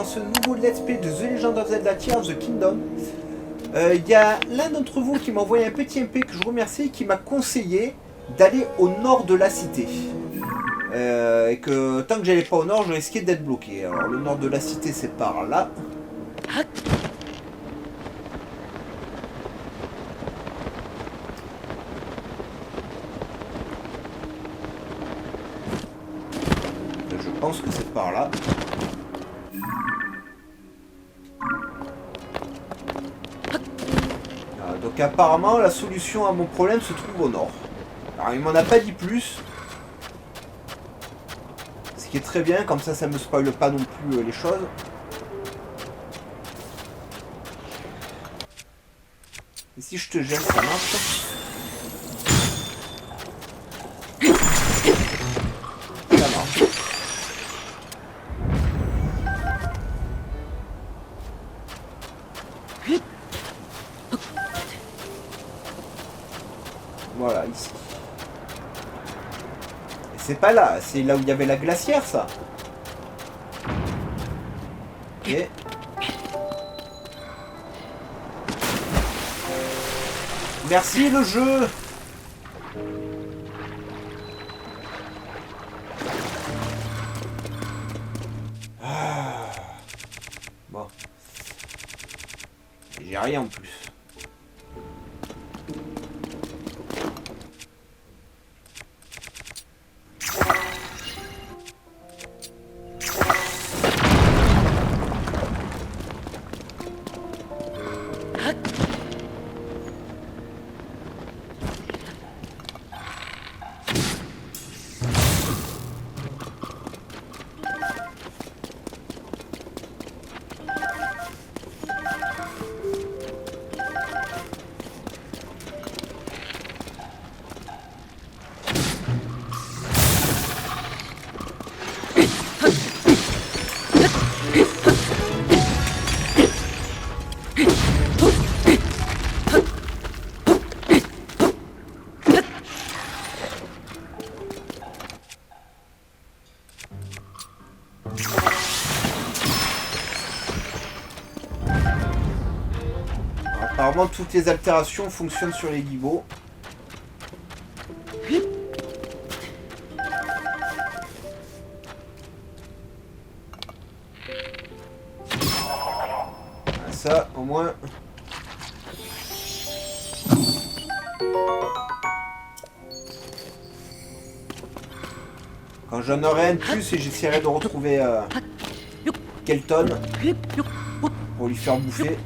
dans ce nouveau Let's Play de The Legend of Zelda Tears of the Kingdom. Il y a l'un d'entre vous qui m'a envoyé un petit MP que je remercie, qui m'a conseillé d'aller au nord de la cité. Et que tant que j'allais pas au nord, je risquais d'être bloqué. Alors le nord de la cité, c'est par là. Je pense que c'est par là. Donc apparemment la solution à mon problème se trouve au nord. Alors il m'en a pas dit plus. Ce qui est très bien, comme ça me spoile pas non plus les choses. Et si je te gèle, ça marche. Ça marche. Voilà, ici. Et c'est pas là, c'est là où il y avait la glacière, ça. Ok. Merci le jeu. Ah. Bon. J'ai rien en plus. Apparemment, toutes les altérations fonctionnent sur les gigots. Ça, au moins... Quand j'en aurai un de plus, et j'essaierai de retrouver Kelton pour lui faire bouffer.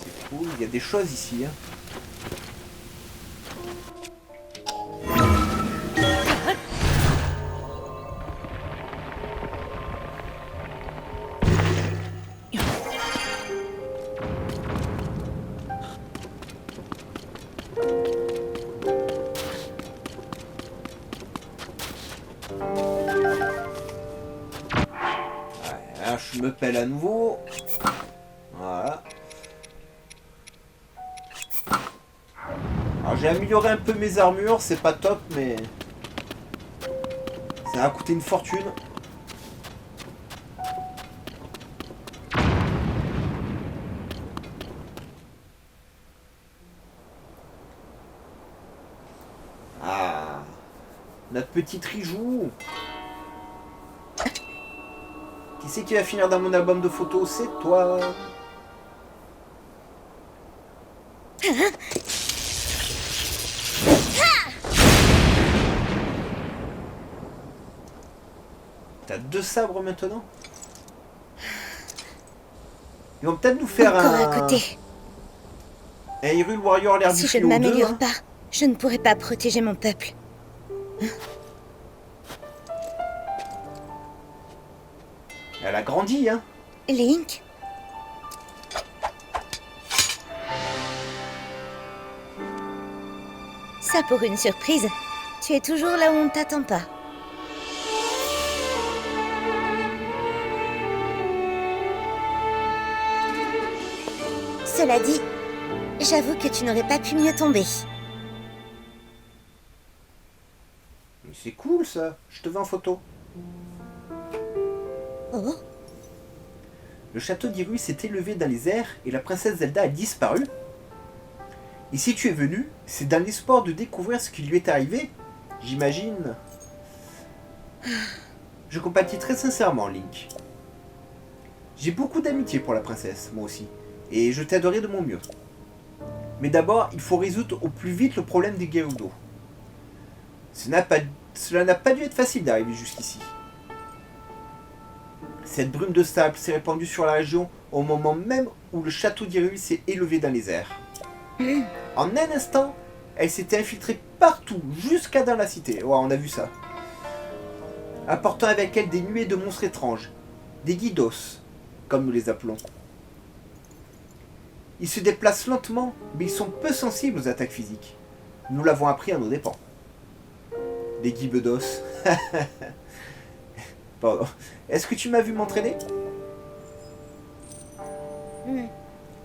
C'est cool, il y a des choses ici. Hein. Je me pèle à nouveau. Voilà. Alors j'ai amélioré un peu mes armures, c'est pas top, mais ça a coûté une fortune. Ah, notre petite Rijou. Qui c'est qui va finir dans mon album de photos? C'est toi. T'as 2 sabres maintenant? Ils vont peut-être nous faire encore à côté. Un Hyrule Warrior l'air du Si je ne m'améliore pas, je ne pourrai pas protéger mon peuple. Elle a grandi, hein. Link? Ça pour une surprise. Tu es toujours là où on ne t'attend pas. Cela dit, j'avoue que tu n'aurais pas pu mieux tomber. Mais c'est cool ça, je te veux en photo. Oh, Le château d'Hyrule s'est élevé dans les airs et la princesse Zelda a disparu. Et si tu es venu, c'est dans l'espoir de découvrir ce qui lui est arrivé, j'imagine. Je compatis très sincèrement, Link. J'ai beaucoup d'amitié pour la princesse, moi aussi, et je t'aiderai de mon mieux. Mais d'abord, il faut résoudre au plus vite le problème des Gerudo. Cela n'a pas dû être facile d'arriver jusqu'ici. Cette brume de sable s'est répandue sur la région au moment même où le château d'Hyrule s'est élevé dans les airs. En un instant, elle s'était infiltrée partout, jusqu'à dans la cité. Ouais, on a vu ça. Apportant avec elle des nuées de monstres étranges, des Gydos, comme nous les appelons. Ils se déplacent lentement, mais ils sont peu sensibles aux attaques physiques. Nous l'avons appris à nos dépens. Des Gybedos. Pardon. Est-ce que tu m'as vu m'entraîner?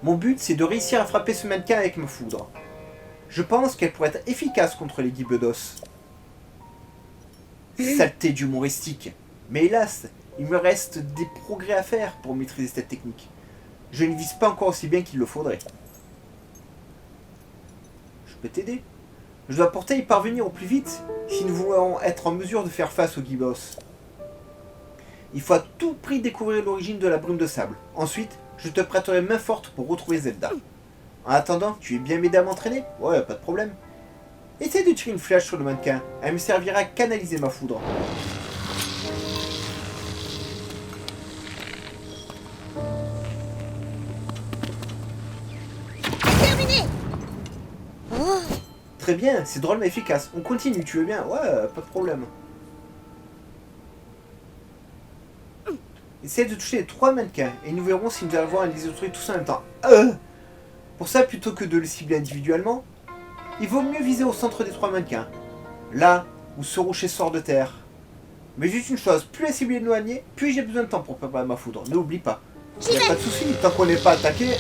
Mon but, c'est de réussir à frapper ce mannequin avec ma foudre. Je pense qu'elle pourrait être efficace contre les Gybedos. Saleté d'humoristique. Mais hélas, il me reste des progrès à faire pour maîtriser cette technique. Je ne vise pas encore aussi bien qu'il le faudrait. Je peux t'aider. Je dois pourtant y parvenir au plus vite si nous voulons être en mesure de faire face aux Gybedos. Il faut à tout prix découvrir l'origine de la brume de sable. Ensuite, je te prêterai main forte pour retrouver Zelda. En attendant, tu es bien m'aider à m'entraîner? Ouais, pas de problème. Essaye de tirer une flèche sur le mannequin. Elle me servira à canaliser ma foudre. terminé. Oh, Très bien, c'est drôlement efficace. On continue, tu veux bien? Ouais, pas de problème. Essaye de toucher les 3 mannequins et nous verrons si nous arrivons à les détruire tous en même temps. Pour ça, plutôt que de le cibler individuellement, il vaut mieux viser au centre des 3 mannequins. Là où ce rocher sort de terre. Mais juste une chose, plus la cible est éloignée, plus j'ai besoin de temps pour préparer ma foudre. N'oublie pas. Il n'y a pas de souci, tant qu'on n'est pas attaqué.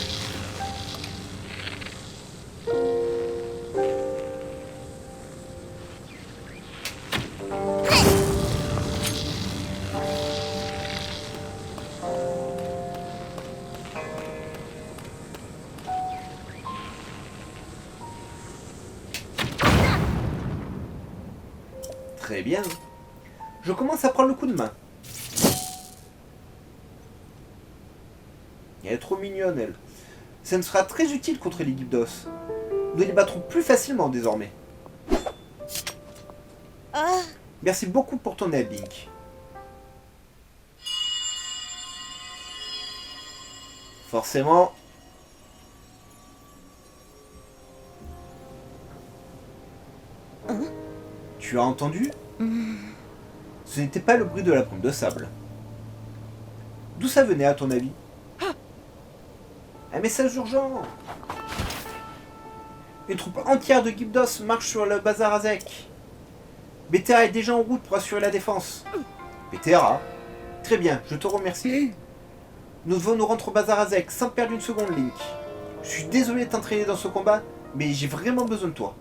Très bien. Je commence à prendre le coup de main. Elle est trop mignonne, elle. Ça me sera très utile contre les Gypdos. Nous les battrons plus facilement désormais. oh, Merci beaucoup pour ton aide, Link. Forcément. Tu as entendu? Ce n'était pas le bruit de la brume de sable. D'où ça venait, à ton avis? Un message urgent! Une troupe entière de Gypdos marche sur le bazar Azek. Bétéra est déjà en route pour assurer la défense. Bétéra? Très bien, je te remercie. Nous devons nous rendre au bazar Azek sans perdre une seconde, Link. Je suis désolé de t'entraîner dans ce combat, mais j'ai vraiment besoin de toi.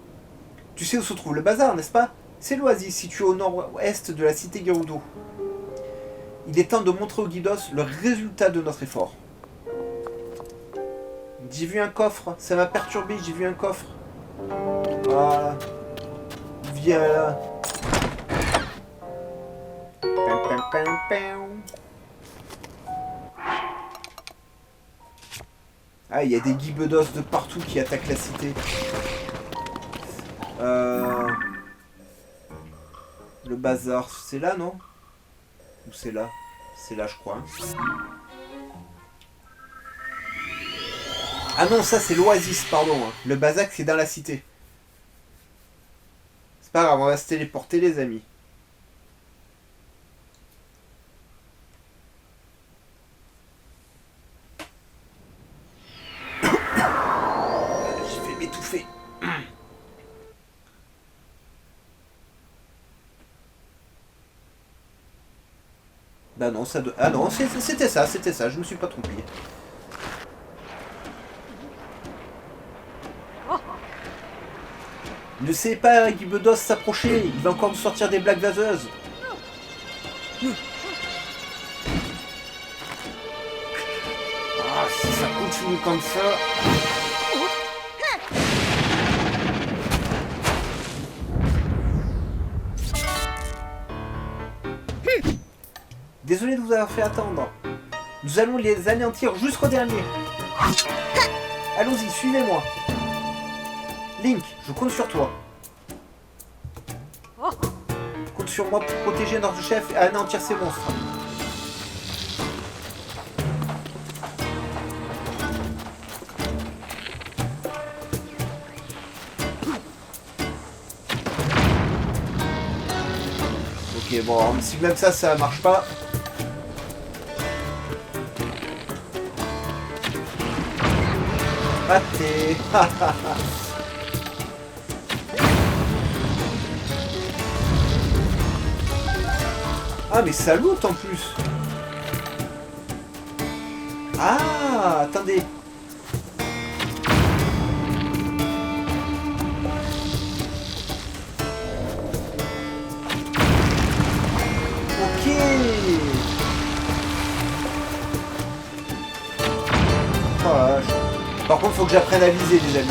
Tu sais où se trouve le bazar, n'est-ce pas? C'est l'oasis situé au nord-ouest de la cité Gerudo. Il est temps de montrer aux Gypdos le résultat de notre effort. J'ai vu un coffre, ça m'a perturbé, j'ai vu un coffre. Voilà. Viens là. Pam, pam, pam, pam. Ah, il y a des Gypdos de partout qui attaquent la cité. Le bazar, c'est là, non? Ou c'est là? C'est là, je crois. Ah non, ça c'est l'oasis, pardon. Le bazar, c'est dans la cité. C'est pas grave, on va se téléporter, les amis. Je vais m'étouffer. Bah non, ça doit... Ah non, c'était ça, je me suis pas trompé. Ne laissez pas Guy Bedos s'approcher, il va encore nous sortir des blagues vaseuses. Ah, si ça continue comme ça... Désolé de vous avoir fait attendre. Nous allons les anéantir jusqu'au dernier. Allons-y, suivez-moi. Link, je compte sur toi. Compte sur moi pour protéger notre chef et anéantir ces monstres. Ok, bon, si même ça marche pas... Raté. Ah mais ça loot en plus. Ah, attendez. Ok. Oh la vache. Par contre, faut que j'apprenne à viser, les amis.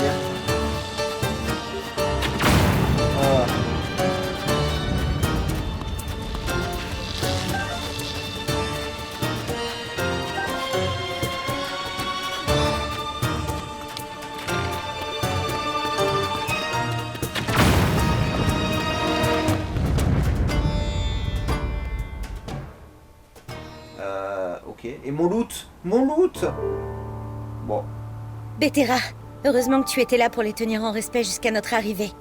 Ah. Ok. Et mon loot? Mon loot? Bon. Bétéra, heureusement que tu étais là pour les tenir en respect jusqu'à notre arrivée.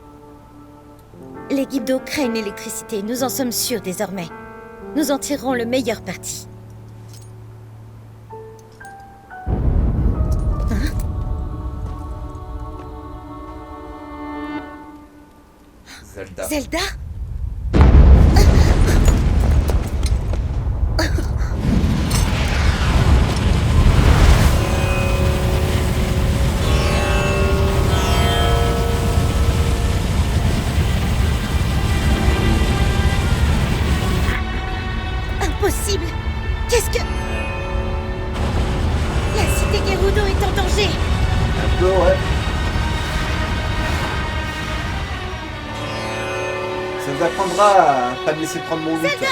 Les Guibdo craignent l'électricité, nous en sommes sûrs désormais. Nous en tirerons le meilleur parti. Zelda. Zelda? Impossible! Qu'est-ce que... La cité Gerudo est en danger! Un peu, ouais. Ça nous apprendra à pas me laisser prendre mon loot. Zelda!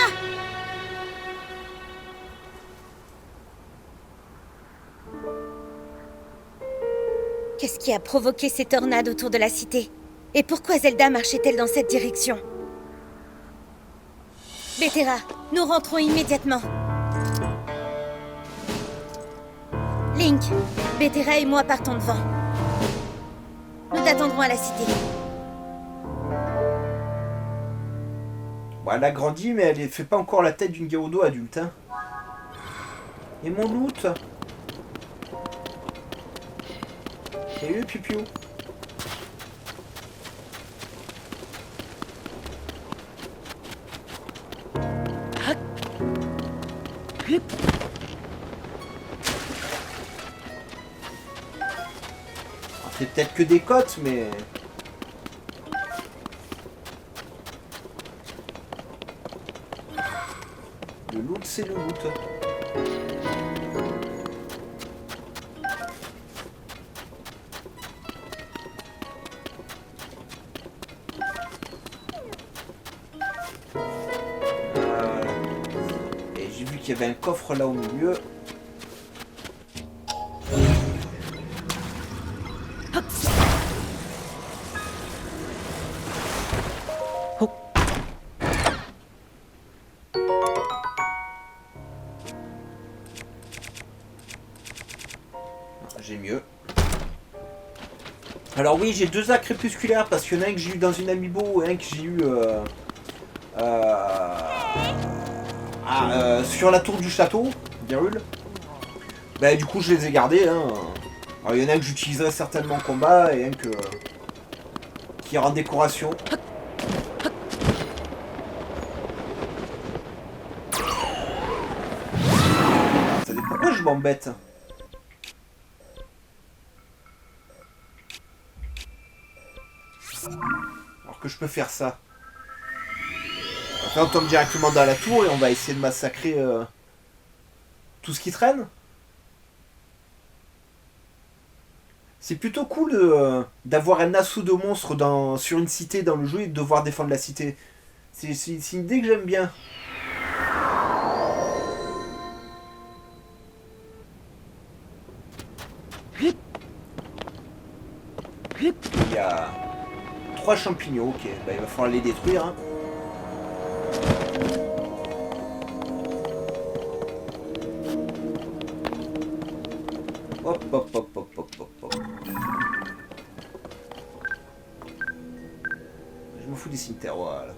Qu'est-ce qui a provoqué ces tornades autour de la cité? Et pourquoi Zelda marchait-elle dans cette direction? Bétéra, nous rentrons immédiatement. Link, Bétéra et moi partons devant. Nous t'attendrons à la cité. Bon, elle a grandi, mais elle fait pas encore la tête d'une Gerudo adulte. Hein. Et mon loot? Salut, Piu-Piu. C'est peut-être que des côtes, mais... Le loot, c'est le loot. Et j'ai vu qu'il y avait un coffre là au milieu. J'ai mieux. Alors oui, j'ai deux arcs crépusculaires parce qu'il y en a un que j'ai eu dans une amiibo et un que j'ai eu sur la tour du château, Hyrule. Bah du coup je les ai gardés. Hein. Alors il y en a un que j'utiliserai certainement en combat et un que qui est en décoration. Attendez, pourquoi je m'embête? Alors que je peux faire ça. Après on tombe directement dans la tour et on va essayer de massacrer tout ce qui traîne. C'est plutôt cool d'avoir un assaut de monstres sur une cité dans le jeu et de devoir défendre la cité. C'est une idée que j'aime bien. Il y a 3 champignons, ok. Bah, il va falloir les détruire. Hein. Hop, hop, hop, hop, hop, hop, hop. Je me fous des cimetières, voilà.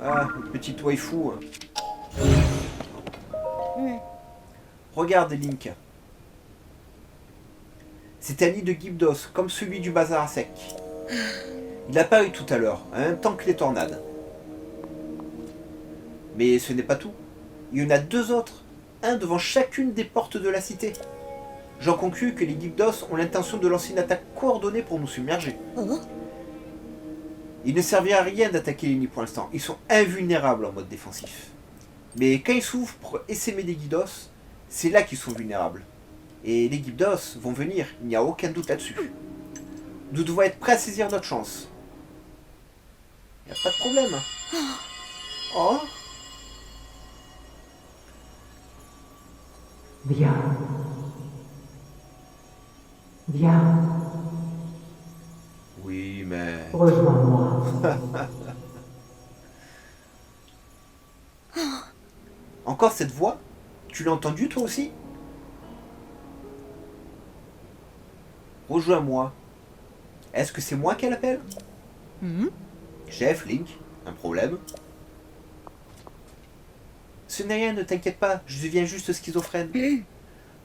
Ah, une petite waifu. Regarde, Link. C'est un nid de Gypdos, comme celui du bazar à sec. Il a paru tout à l'heure, en même temps que les tornades. Mais ce n'est pas tout. Il y en a 2 autres, un devant chacune des portes de la cité. J'en conclus que les Gypdos ont l'intention de lancer une attaque coordonnée pour nous submerger. Il ne servira à rien d'attaquer les nids pour l'instant, ils sont invulnérables en mode défensif. Mais quand ils s'ouvrent pour essaimer des Gypdos, c'est là qu'ils sont vulnérables. Et les Gypdos vont venir, il n'y a aucun doute là-dessus. Nous devons être prêts à saisir notre chance. Il n'y a pas de problème. Oh. Viens. Viens. Oui, mais... Rejoins-moi. Encore cette voix? Tu l'as entendue toi aussi? Rejoins-moi. Est-ce que c'est moi qu'elle appelle? Chef, Link, un problème? Ce n'est rien, ne t'inquiète pas, je deviens juste schizophrène.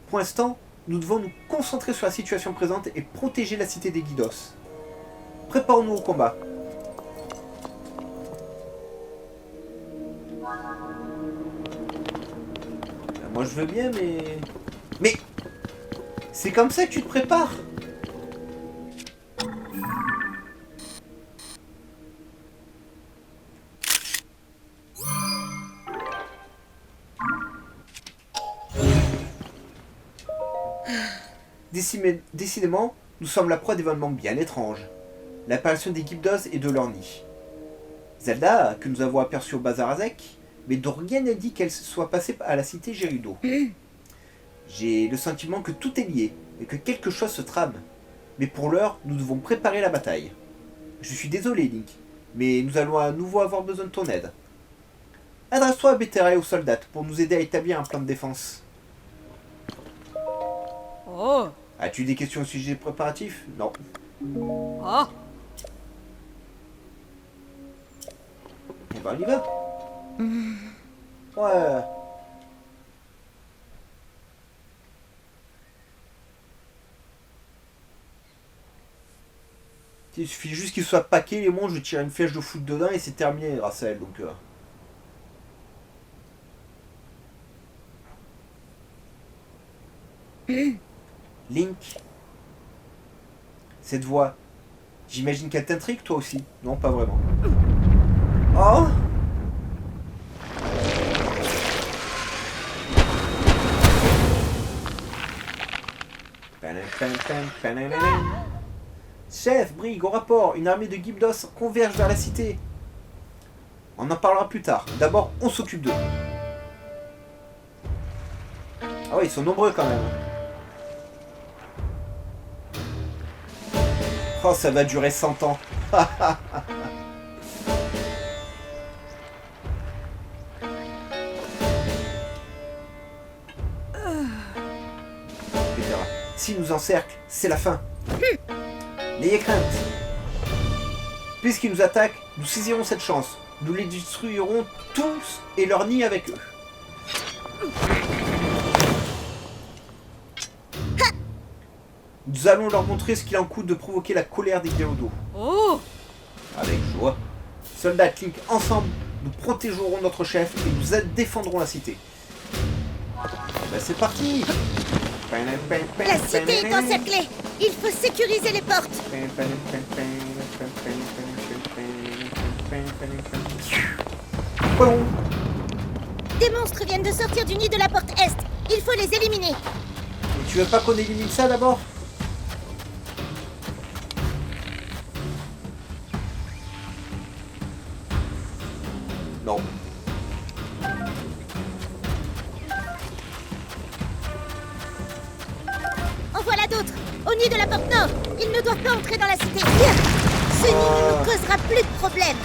Pour l'instant, nous devons nous concentrer sur la situation présente et protéger la cité des Gypdos. Préparons-nous au combat. Moi je veux bien, mais... Mais... C'est comme ça que tu te prépares? Décidément, nous sommes la proie d'événements bien étranges. L'apparition des Gypdos et de leur nid. Zelda, que nous avons aperçue au bazar à Zek, mais dont rien n'a dit qu'elle soit passée à la cité Gerudo. J'ai le sentiment que tout est lié, et que quelque chose se trame. Mais pour l'heure, nous devons préparer la bataille. Je suis désolé, Link, mais nous allons à nouveau avoir besoin de ton aide. Adresse-toi à Bettera et aux soldats pour nous aider à établir un plan de défense. Oh. As-tu des questions au sujet des préparatifs? Non. Oh. Eh ben on y va. Ouais. Il suffit juste qu'ils soient paqués les monstres, je tire une flèche de foot dedans et c'est terminé grâce à elle donc. Link. Cette voix. J'imagine qu'elle t'intrigue toi aussi. Non, pas vraiment. Oh. Chef, Brig, au rapport, une armée de Gypdos converge vers la cité. On en parlera plus tard. D'abord, on s'occupe d'eux. Ah ouais, ils sont nombreux quand même. Oh, ça va durer 100 ans. S'ils nous encerclent, c'est la fin. N'ayez crainte. Puisqu'ils nous attaquent, nous saisirons cette chance. Nous les détruirons tous et leur nid avec eux. Nous allons leur montrer ce qu'il en coûte de provoquer la colère des Gerudo. Oh. Avec joie. Soldats Link, ensemble, nous protégerons notre chef et nous défendrons la cité. Ben c'est parti. La cité est encerclée. Il faut sécuriser les portes. Bon. Des monstres viennent de sortir du nid de la porte Est. Il faut les éliminer. Et tu veux pas qu'on élimine ça d'abord? Non. En voilà d'autres. Au nid de la porte Nord. Ils ne doivent pas entrer dans la cité. Bien. Ce nid ne nous causera plus de problèmes.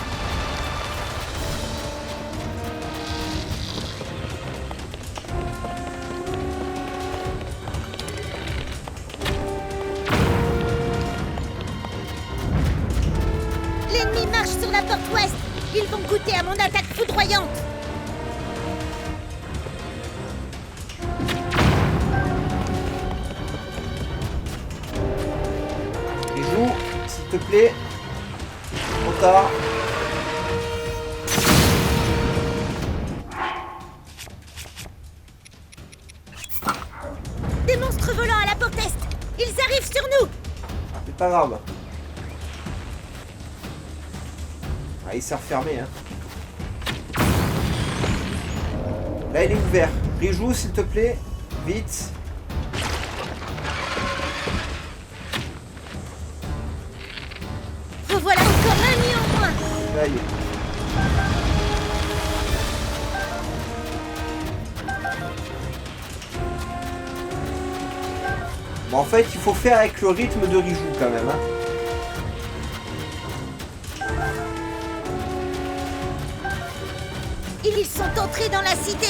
L'ennemi marche sur la porte Ouest. Ils vont goûter à mon attaque foudroyante. Bijou, s'il te plaît. Trop tard. Des monstres volants à la porte Est. Ils arrivent sur nous. C'est pas grave. Ah, il s'est refermé, hein. Là, il est ouvert. Bijou, s'il te plaît. Vite. Revoilà encore un nid en moins. Là, il est. Bon, en fait, il faut faire avec le rythme de Rijou quand même, hein. Ils sont entrés dans la cité.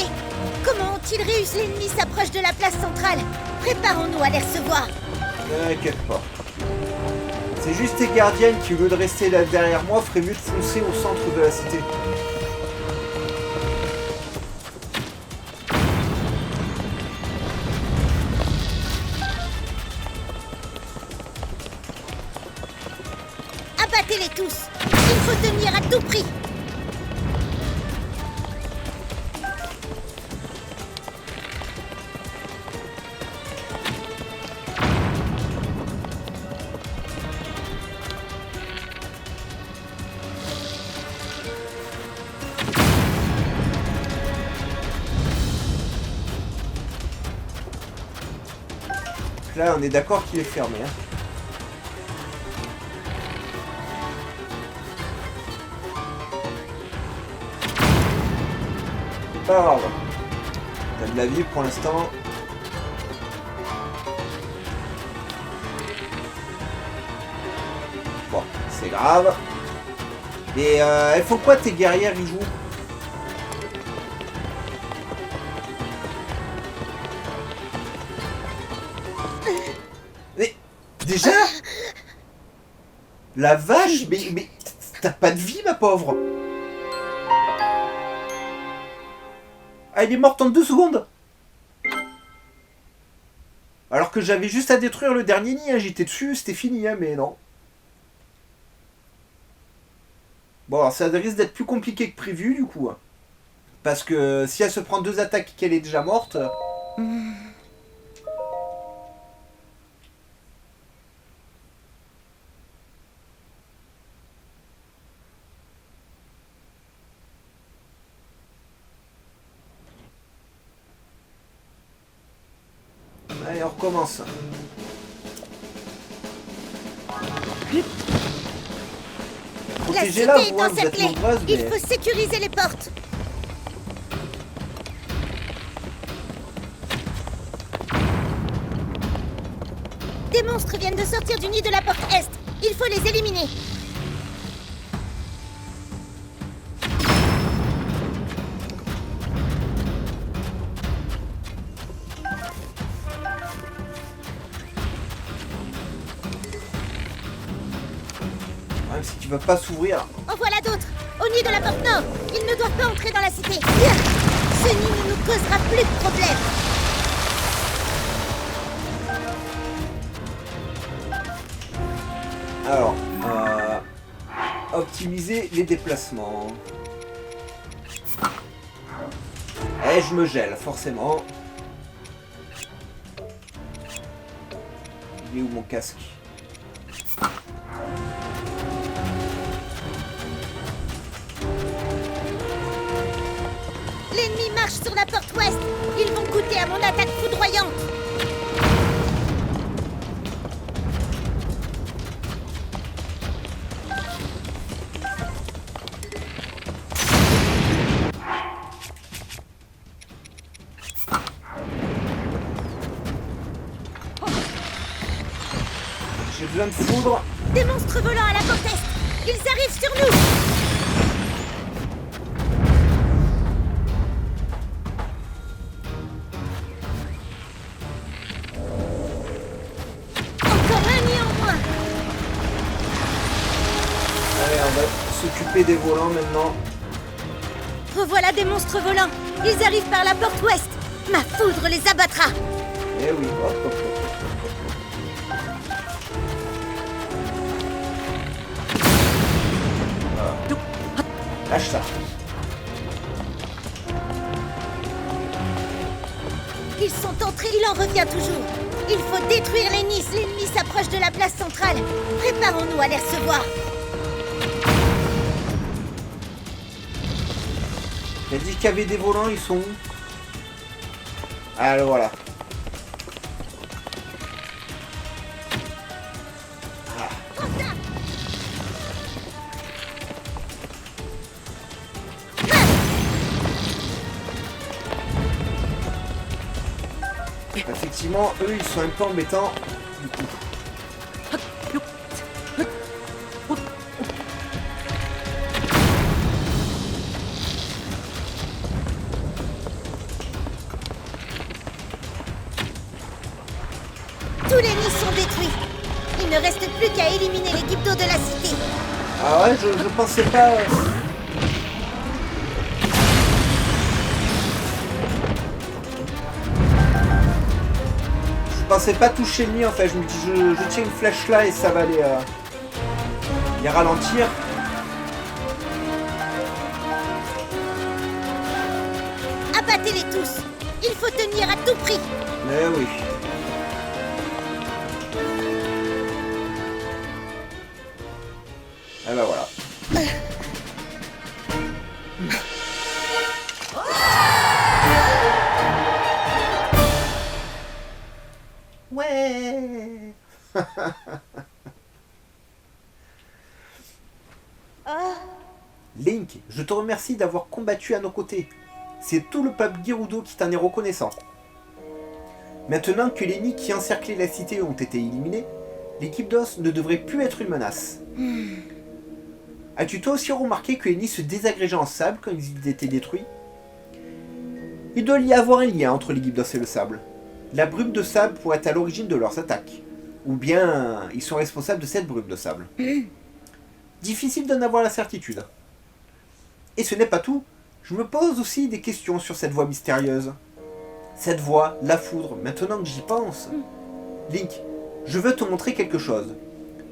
Comment ont-ils réussi? L'ennemi s'approche de la place centrale. Préparons-nous à les recevoir. Ne t'inquiète pas. C'est juste tes gardiennes qui, au lieu de rester là derrière moi, feraient mieux de foncer au centre de la cité. Abattez-les tous. Il faut tenir à tout prix. Là, on est d'accord qu'il est fermé, hein. C'est pas grave. T'as de la vie pour l'instant. Bon, c'est grave. Et elles font quoi tes guerrières, ils jouent? Mais déjà? La vache, mais t'as pas de vie, ma pauvre. Ah, elle est morte en 2 secondes. Alors que j'avais juste à détruire le dernier nid, hein. J'étais dessus, c'était fini, hein, mais non. Bon, alors ça risque d'être plus compliqué que prévu, du coup. Hein. Parce que si elle se prend 2 attaques et qu'elle est déjà morte... Allez, on recommence. La cité Protégez-la, est vous, hein, vous êtes encerclée. nombreuses, Il mais... faut sécuriser les portes. Des monstres viennent de sortir du nid de la porte Est. Il faut les éliminer. Même si tu vas pas s'ouvrir. En voilà d'autres. Au nid de la porte Nord. Ils ne doivent pas entrer dans la cité. Bien. Ce nid ne nous causera plus de problèmes. Alors, optimiser les déplacements. Et je me gèle, forcément. Il est où mon casque? L'ennemi marche sur la porte ouest. Ils vont goûter à mon attaque foudroyante. J'ai besoin de foudre. Des monstres volants à la porte est. Ils arrivent sur nous. Encore un nid en moins. Allez, on va s'occuper des volants maintenant. Revoilà des monstres volants. Ils arrivent par la porte ouest. Ma foudre les abattra. Eh oui, hop, hop, hop. Lâche ça. Ils sont entrés, il en revient toujours. Il faut détruire les Nice. L'ennemi s'approche de la place centrale. Préparons-nous à les recevoir. Il a dit qu'il y avait des volants, ils sont où? Ah, le voilà. Effectivement, eux, ils sont un peu embêtants. Du coup. Tous les nids sont détruits. Il ne reste plus qu'à éliminer l'équipe d'eau de la cité. Ah ouais, je pensais pas... Je pensais pas toucher le nid en fait. Je me dis, je tiens une flèche là et ça va les ralentir. Abattez-les tous. Il faut tenir à tout prix. Mais oui. Ah bah voilà. Ouais. Link, je te remercie d'avoir combattu à nos côtés. C'est tout le peuple Gerudo qui t'en est reconnaissant. Maintenant que les nids qui encerclaient la cité ont été éliminés, l'équipe d'Os ne devrait plus être une menace. As-tu toi aussi remarqué que les nids se désagrégeaient en sable quand ils étaient détruits? Il doit y avoir un lien entre l'équipe d'Os et le sable. La brume de sable pourrait être à l'origine de leurs attaques. Ou bien, ils sont responsables de cette brume de sable. Difficile d'en avoir la certitude. Et ce n'est pas tout. Je me pose aussi des questions sur cette voix mystérieuse. Cette voix, la foudre, maintenant que j'y pense. Link, je veux te montrer quelque chose.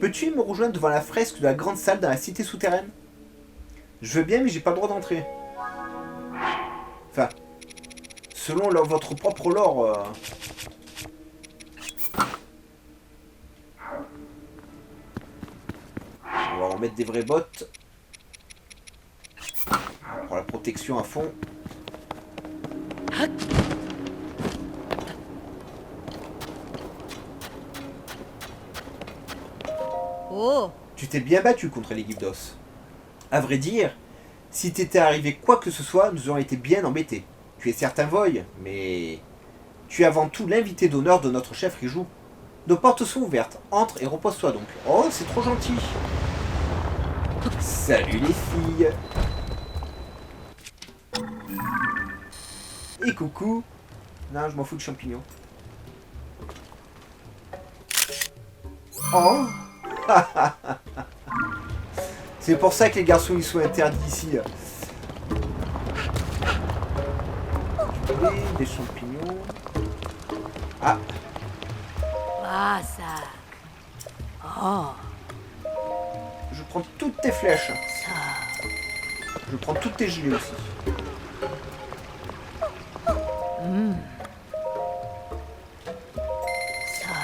Peux-tu me rejoindre devant la fresque de la grande salle dans la cité souterraine? Je veux bien, mais j'ai pas le droit d'entrer. Enfin, selon votre propre lore... On va remettre des vraies bottes. Pour la protection à fond. Oh, Tu t'es bien battu contre l'équipe d'Os. À vrai dire, si t'étais arrivé quoi que ce soit, nous aurions été bien embêtés. Tu es certes un Void, mais... Tu es avant tout l'invité d'honneur de notre chef Riju. Nos portes sont ouvertes. Entre et repose-toi donc. Oh, c'est trop gentil. Salut les filles. Et coucou. Non, je m'en fous de champignons. Oh. C'est pour ça que les garçons ils sont interdits ici. Oui, des champignons. Ah, ah ça. Oh, je prends toutes tes flèches. ça. Je prends toutes tes gelées aussi. Ça.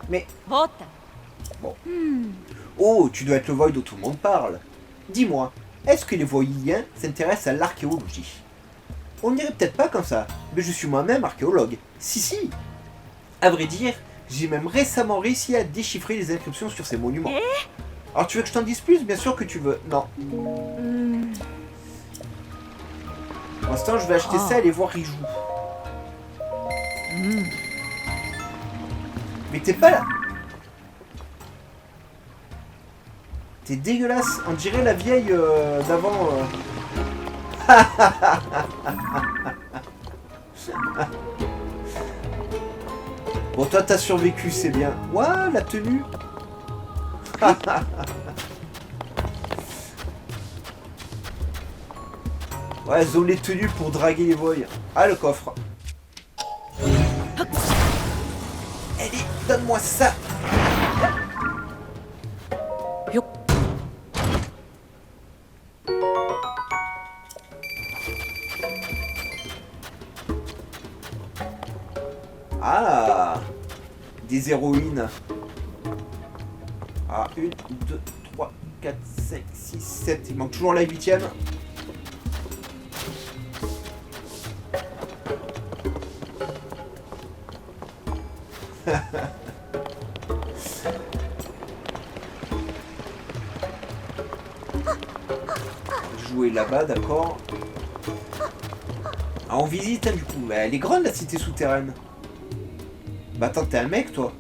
Mais... Vota. Bon. Oh, tu dois être le Void dont tout le monde parle. Dis-moi, est-ce que les Voïdiens s'intéressent à l'archéologie? On dirait peut-être pas comme ça, mais je suis moi-même archéologue. Si. À vrai dire, j'ai même récemment réussi à déchiffrer les inscriptions sur ces monuments. Alors tu veux que je t'en dise plus? Bien sûr que tu veux. Non. Pour l'instant, je vais acheter ça et aller voir Rijou. Mais t'es pas là. T'es dégueulasse. On dirait la vieille d'avant. Bon, toi, t'as survécu, c'est bien. Ouah, la tenue. Ouais, elles ont les tenues pour draguer les voyous. Ah, le coffre. Allez, donne-moi ça. Ah, des héroïnes. Ah, 1, 2, 3, 4, 5, 6, 7. Il manque toujours la 8ème. Jouer là-bas, d'accord. Ah, on visite, hein, du coup. Mais elle est grande, la cité souterraine. Bah attends, t'es un mec, toi?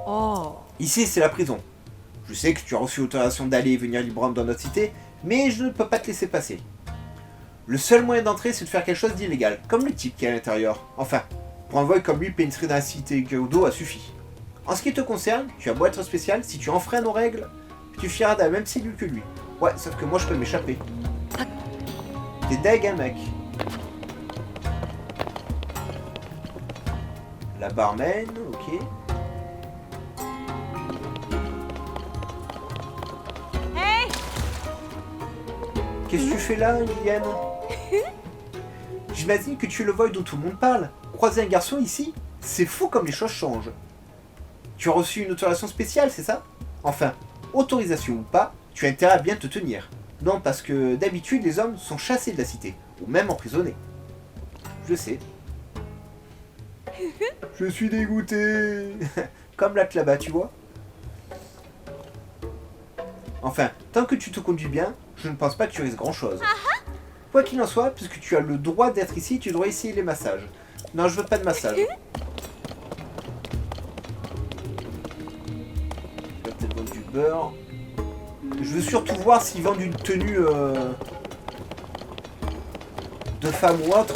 Oh. Ici, c'est la prison. Je sais que tu as reçu l'autorisation d'aller et venir librement dans notre cité, mais je ne peux pas te laisser passer. Le seul moyen d'entrer, c'est de faire quelque chose d'illégal, comme le type qui est à l'intérieur. Enfin, pour un voyou comme lui, pénétrer dans la cité Gerudo a suffi. En ce qui te concerne, tu as beau être spécial, si tu enfreins nos règles, tu finiras dans la même cellule que lui. Ouais, sauf que moi je peux m'échapper. T'es deg, hein, mec. La barman, ok. Hey. Qu'est-ce que tu fais là, Liliane? J'imagine que tu es le void dont tout le monde parle. Croiser un garçon ici, c'est fou comme les choses changent. Tu as reçu une autorisation spéciale, c'est ça? Enfin, autorisation ou pas, tu as intérêt à bien te tenir. Non, parce que d'habitude, les hommes sont chassés de la cité, ou même emprisonnés. Je sais. Je suis dégoûté. Comme la claba, tu vois. Enfin, tant que tu te conduis bien, je ne pense pas que tu risques grand-chose. Quoi qu'il en soit, puisque tu as le droit d'être ici, tu dois essayer les massages. Non, je veux pas de massage. Il va peut-être vendre du beurre. Je veux surtout voir s'ils vendent une tenue de femme ou autre.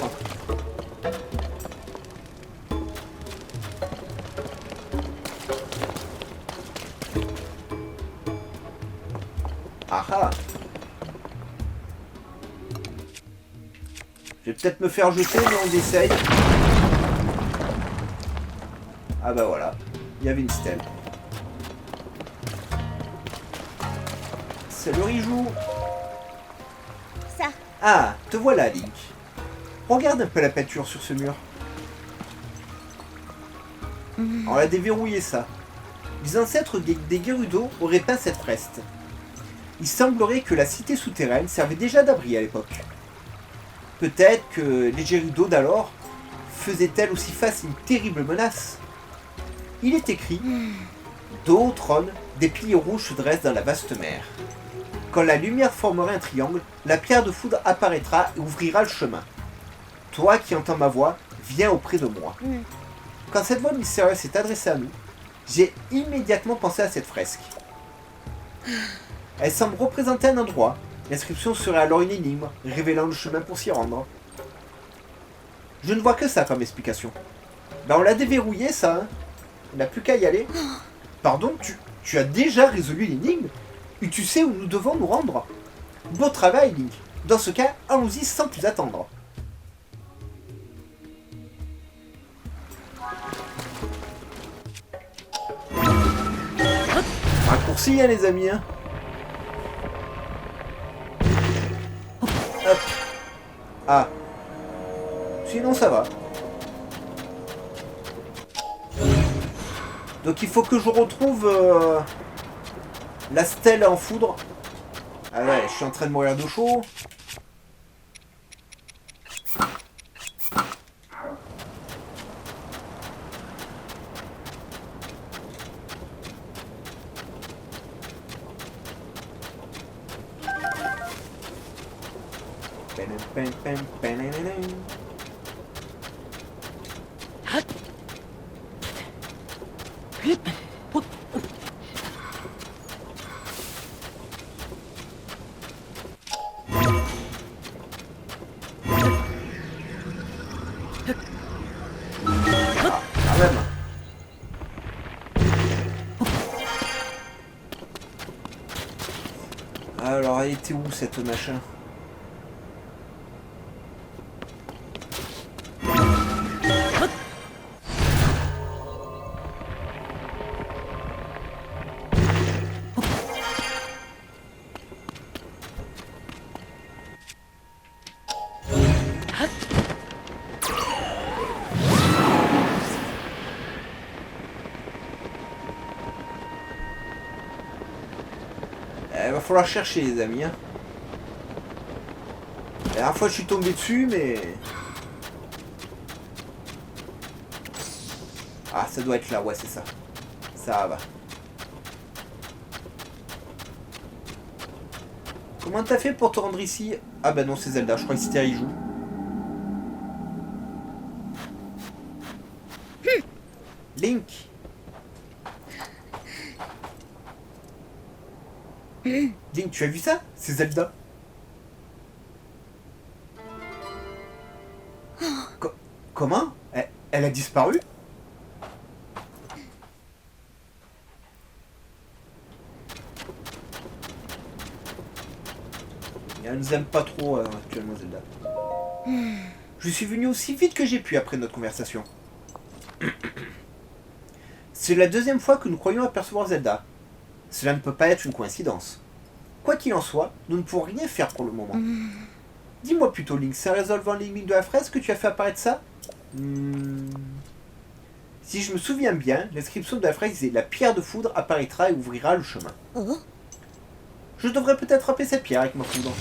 Ah ah. Je vais peut-être me faire jeter, mais on essaye. Ah bah voilà, il y avait une stèle. C'est le Rijou. Ça. Ah, te voilà, Link. Regarde un peu la peinture sur ce mur. On a déverrouillé ça. Les ancêtres des Gerudo auraient peint cette fresque. Il semblerait que la cité souterraine servait déjà d'abri à l'époque. Peut-être que les Gerudo d'alors faisaient-elles aussi face à une terrible menace. Il est écrit « D'eau trône, des piliers rouges se dressent dans la vaste mer. Quand la lumière formera un triangle, la pierre de foudre apparaîtra et ouvrira le chemin. Toi qui entends ma voix, viens auprès de moi. » Quand cette voix mystérieuse s'est adressée à nous, j'ai immédiatement pensé à cette fresque. Elle semble représenter un endroit. L'inscription serait alors une énigme, révélant le chemin pour s'y rendre. Je ne vois que ça comme explication. Ben on l'a déverrouillé ça, hein. On n'a plus qu'à y aller. Pardon, tu as déjà résolu l'énigme? Et tu sais où nous devons nous rendre? Beau travail, Link. Dans ce cas, allons-y sans plus attendre. Raccourci, hein, les amis, hein. Hop. Ah. Sinon, ça va. Donc il faut que je retrouve la stèle en foudre. Ah ouais, je suis en train de mourir de chaud. Ah, même. Alors, elle était où cette machin? Il va falloir chercher les amis. Hein. La dernière fois je suis tombé dessus mais... Ah ça doit être là, ouais c'est ça. Ça va. Comment t'as fait pour te rendre ici? Ah bah non c'est Zelda, je crois que c'était Riju. Link. Link, tu as vu ça? C'est Zelda. Comment? Elle a disparu? Elle nous aime pas trop actuellement Zelda. Je suis venu aussi vite que j'ai pu après notre conversation. C'est la deuxième fois que nous croyons apercevoir Zelda. Cela ne peut pas être une coïncidence. Quoi qu'il en soit, nous ne pouvons rien faire pour le moment. Dis-moi plutôt, Link, c'est en résolvant l'énigme de la fraise que tu as fait apparaître ça? Si je me souviens bien, l'inscription de la fraise est « La pierre de foudre apparaîtra et ouvrira le chemin ». Oh. Je devrais peut-être frapper cette pierre avec ma foudre.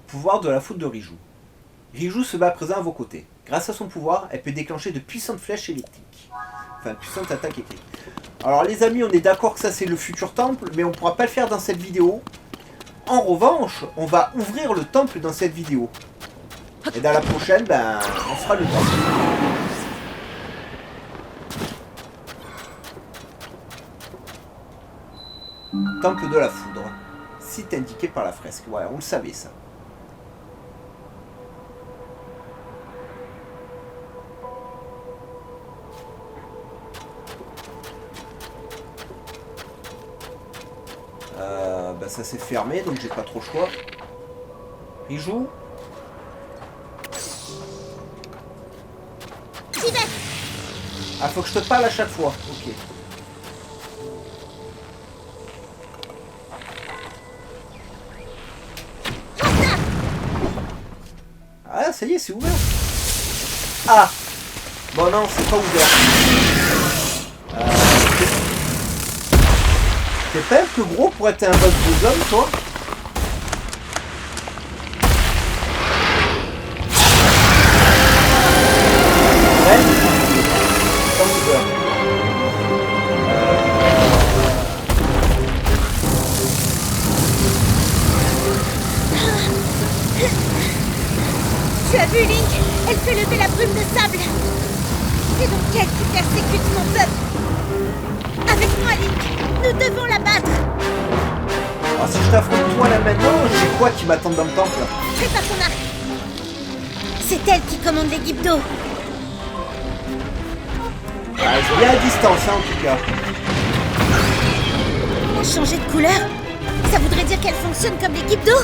Pouvoir de la foudre de Riju. Riju se bat à présent à vos côtés. Grâce à son pouvoir, elle peut déclencher de puissantes flèches électriques. Enfin, puissantes attaques électriques. Alors les amis, on est d'accord que ça c'est le futur temple, mais on ne pourra pas le faire dans cette vidéo. En revanche, on va ouvrir le temple dans cette vidéo. Et dans la prochaine, ben, on fera le temple. Temple de la foudre. Site indiqué par la fresque. Ouais, on le savait ça. Bah ça s'est fermé donc j'ai pas trop le choix. Riju. Ah faut que je te parle à chaque fois. Ok. Ah ça y est c'est ouvert. Ah bon non c'est pas ouvert. T'es pas un peu gros pour être un boss de zone, toi? Ouais. Pas ouvert. C'est donc elle qui persécute mon peuple. Avec moi, Link, nous devons la battre. Alors si je t'affronte toi là maintenant, j'ai quoi qui m'attend dans le temple? Prépare ton arc. C'est elle qui commande les guides d'eau. Ah, c'est bien à distance hein, en tout cas. Elle a changé de couleur. Ça voudrait dire qu'elle fonctionne comme les guides d'eau.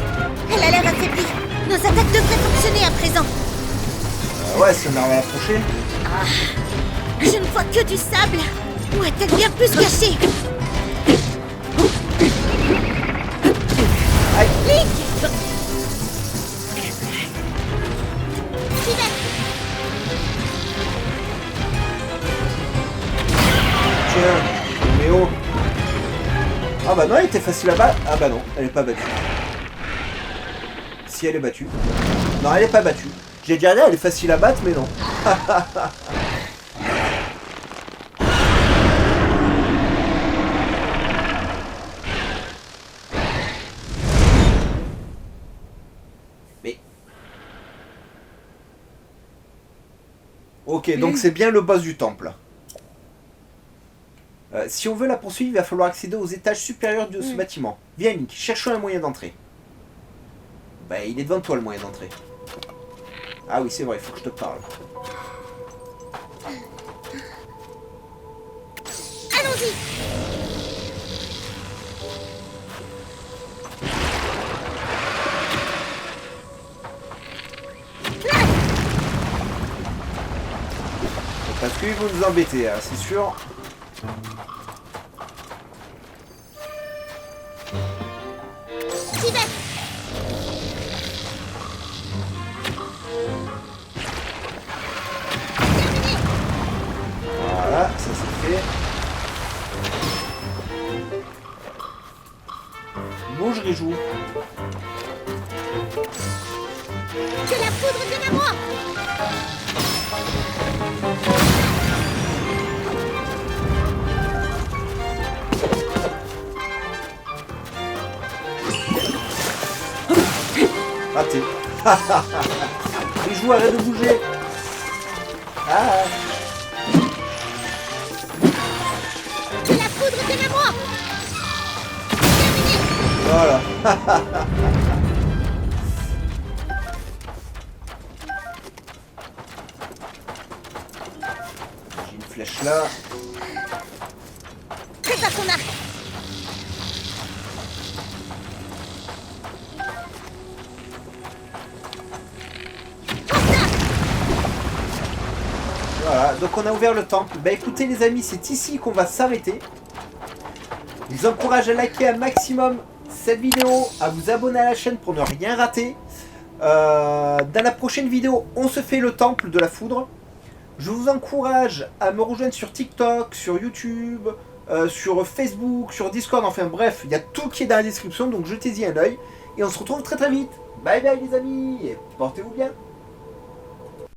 Elle a l'air affaiblie. Nos attaques devraient fonctionner à présent. Ouais, si on arrive à l'approcher. Je ne vois que du sable. Où est-elle bien plus cachée? Aïe. Link! J'y vais. Tiens, mais oh. Ah bah non, elle était facile à battre. Ah bah non, elle est pas battue. Si elle est battue. Non, elle est pas battue. J'ai déjà dit, elle est facile à battre, mais non. Mais... Ok, donc c'est bien le boss du temple. Si on veut la poursuivre, il va falloir accéder aux étages supérieurs de ce bâtiment. Viens Link, cherchons un moyen d'entrée. Bah il est devant toi le moyen d'entrée. Ah oui c'est vrai, il faut que je te parle. Allons-y. Parce qu'ils vont nous embêter, hein, c'est sûr. J'y vais. Voilà, ça c'est fait. Bon, je réjoue. Que la poudre vienne à moi. Raté. Réjoue, arrête de bouger. Ah. Que la poudre vienne à moi. Terminé. Voilà. J'ai une flèche là. Prépare ton arc. Voilà, donc on a ouvert le temple. Bah écoutez les amis, c'est ici qu'on va s'arrêter. Je vous encourage à liker un maximum cette vidéo, à vous abonner à la chaîne pour ne rien rater. Dans la prochaine vidéo, on se fait le temple de la foudre. Je vous encourage à me rejoindre sur TikTok, sur YouTube, sur Facebook, sur Discord, enfin bref, il y a tout qui est dans la description, donc jetez-y un oeil. Et on se retrouve très très vite. Bye bye les amis, et portez-vous bien.